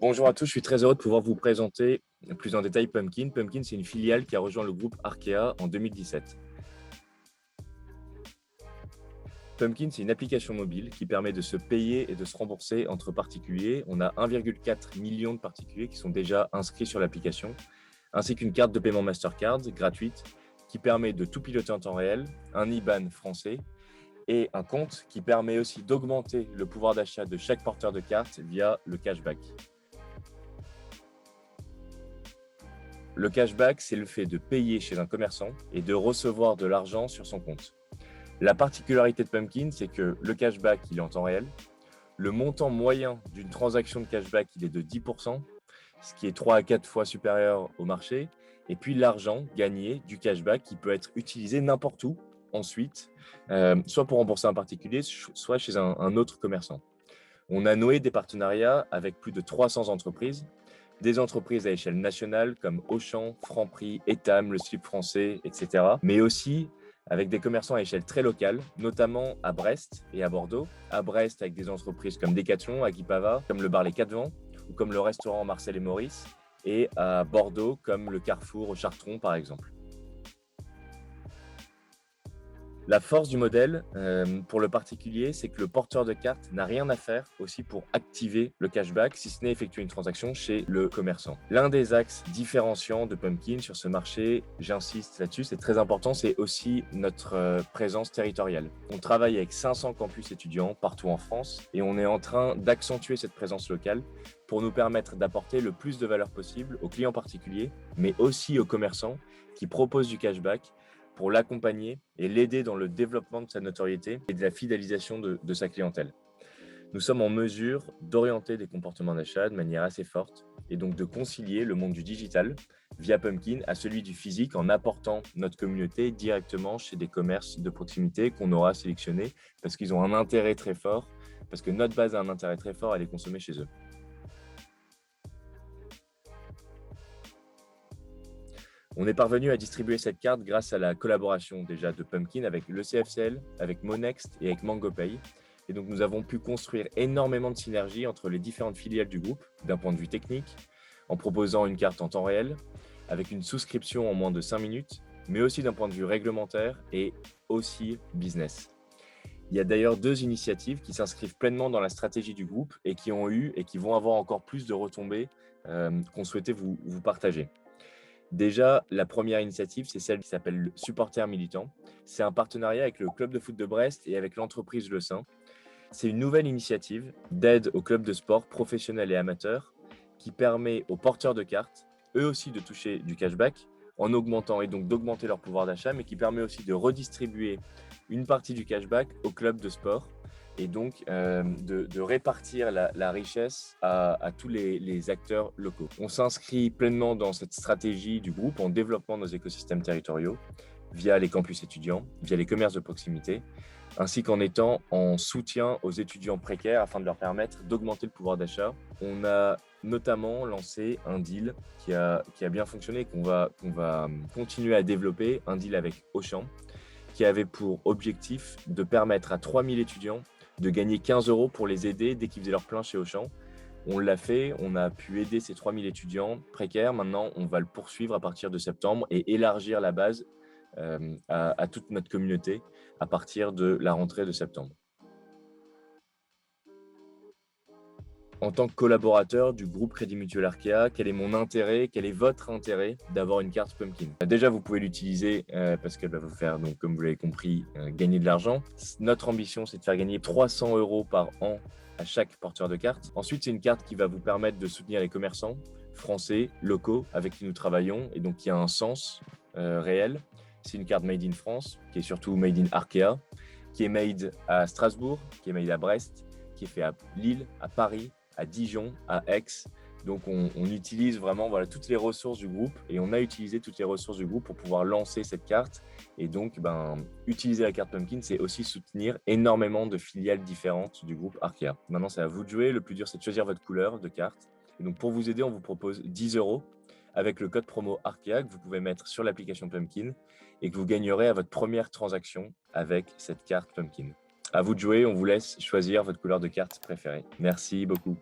Bonjour à tous, je suis très heureux de pouvoir vous présenter plus en détail Pumpkin. Pumpkin, c'est une filiale qui a rejoint le groupe Arkea en 2017. Pumpkin, c'est une application mobile qui permet de se payer et de se rembourser entre particuliers. On a 1,4 million de particuliers qui sont déjà inscrits sur l'application, ainsi qu'une carte de paiement Mastercard gratuite qui permet de tout piloter en temps réel, un IBAN français et un compte qui permet aussi d'augmenter le pouvoir d'achat de chaque porteur de carte via le cashback. Le cashback, c'est le fait de payer chez un commerçant et de recevoir de l'argent sur son compte. La particularité de Pumpkin, c'est que le cashback, il est en temps réel. Le montant moyen d'une transaction de cashback, il est de 10%, ce qui est 3 à 4 fois supérieur au marché. Et puis l'argent gagné du cashback qui peut être utilisé n'importe où ensuite, soit pour rembourser un particulier, soit chez un autre commerçant. On a noué des partenariats avec plus de 300 entreprises, des entreprises à échelle nationale comme Auchan, Franprix, Etam, le slip français, etc. Mais aussi avec des commerçants à échelle très locale, notamment à Brest et à Bordeaux. À Brest avec des entreprises comme Decathlon, Agipava, comme le bar Les Quatre Vents ou comme le restaurant Marcel et Maurice. Et à Bordeaux comme le Carrefour au Chartron par exemple. La force du modèle pour le particulier, c'est que le porteur de carte n'a rien à faire aussi pour activer le cashback, si ce n'est effectuer une transaction chez le commerçant. L'un des axes différenciants de Pumpkin sur ce marché, j'insiste là-dessus, c'est très important, c'est aussi notre présence territoriale. On travaille avec 500 campus étudiants partout en France et on est en train d'accentuer cette présence locale pour nous permettre d'apporter le plus de valeur possible aux clients particuliers, mais aussi aux commerçants qui proposent du cashback pour l'accompagner et l'aider dans le développement de sa notoriété et de la fidélisation de sa clientèle. Nous sommes en mesure d'orienter des comportements d'achat de manière assez forte et donc de concilier le monde du digital via Pumpkin à celui du physique en apportant notre communauté directement chez des commerces de proximité qu'on aura sélectionnés parce qu'ils ont un intérêt très fort, parce que notre base a un intérêt très fort à les consommer chez eux. On est parvenu à distribuer cette carte grâce à la collaboration déjà de Pumpkin avec le CFCL, avec Monext et avec MangoPay. Et donc nous avons pu construire énormément de synergies entre les différentes filiales du groupe d'un point de vue technique, en proposant une carte en temps réel, avec une souscription en moins de 5 minutes, mais aussi d'un point de vue réglementaire et aussi business. Il y a d'ailleurs 2 initiatives qui s'inscrivent pleinement dans la stratégie du groupe et qui ont eu et qui vont avoir encore plus de retombées qu'on souhaitait vous partager. Déjà, la première initiative, c'est celle qui s'appelle Supporter Militant. C'est un partenariat avec le club de foot de Brest et avec l'entreprise Le Saint. C'est une nouvelle initiative d'aide aux clubs de sport professionnels et amateurs qui permet aux porteurs de cartes, eux aussi, de toucher du cashback en augmentant et donc d'augmenter leur pouvoir d'achat, mais qui permet aussi de redistribuer une partie du cashback aux clubs de sport et donc de répartir la richesse à tous les acteurs locaux. On s'inscrit pleinement dans cette stratégie du groupe en développant nos écosystèmes territoriaux via les campus étudiants, via les commerces de proximité, ainsi qu'en étant en soutien aux étudiants précaires afin de leur permettre d'augmenter le pouvoir d'achat. On a notamment lancé un deal qui a bien fonctionné et qu'on va continuer à développer, un deal avec Auchan, qui avait pour objectif de permettre à 3000 étudiants de gagner 15 € pour les aider dès qu'ils faisaient leur plein chez Auchan. On l'a fait, on a pu aider ces 3000 étudiants précaires. Maintenant, on va le poursuivre à partir de septembre et élargir la base à toute notre communauté à partir de la rentrée de septembre. En tant que collaborateur du groupe Crédit Mutuel Arkea, quel est mon intérêt, quel est votre intérêt d'avoir une carte Pumpkin? Déjà, vous pouvez l'utiliser parce qu'elle va vous faire, donc, comme vous l'avez compris, gagner de l'argent. Notre ambition, c'est de faire gagner 300 € par an à chaque porteur de carte. Ensuite, c'est une carte qui va vous permettre de soutenir les commerçants français, locaux, avec qui nous travaillons et donc qui a un sens réel. C'est une carte made in France, qui est surtout made in Arkea, qui est made à Strasbourg, qui est made à Brest, qui est fait à Lille, à Paris, à Dijon, à Aix. Donc, on utilise vraiment toutes les ressources du groupe et on a utilisé toutes les ressources du groupe pour pouvoir lancer cette carte. Et donc, utiliser la carte Pumpkin, c'est aussi soutenir énormément de filiales différentes du groupe Arkea. Maintenant, c'est à vous de jouer. Le plus dur, c'est de choisir votre couleur de carte. Et donc, pour vous aider, on vous propose 10 € avec le code promo Arkea que vous pouvez mettre sur l'application Pumpkin et que vous gagnerez à votre première transaction avec cette carte Pumpkin. À vous de jouer, on vous laisse choisir votre couleur de carte préférée. Merci beaucoup.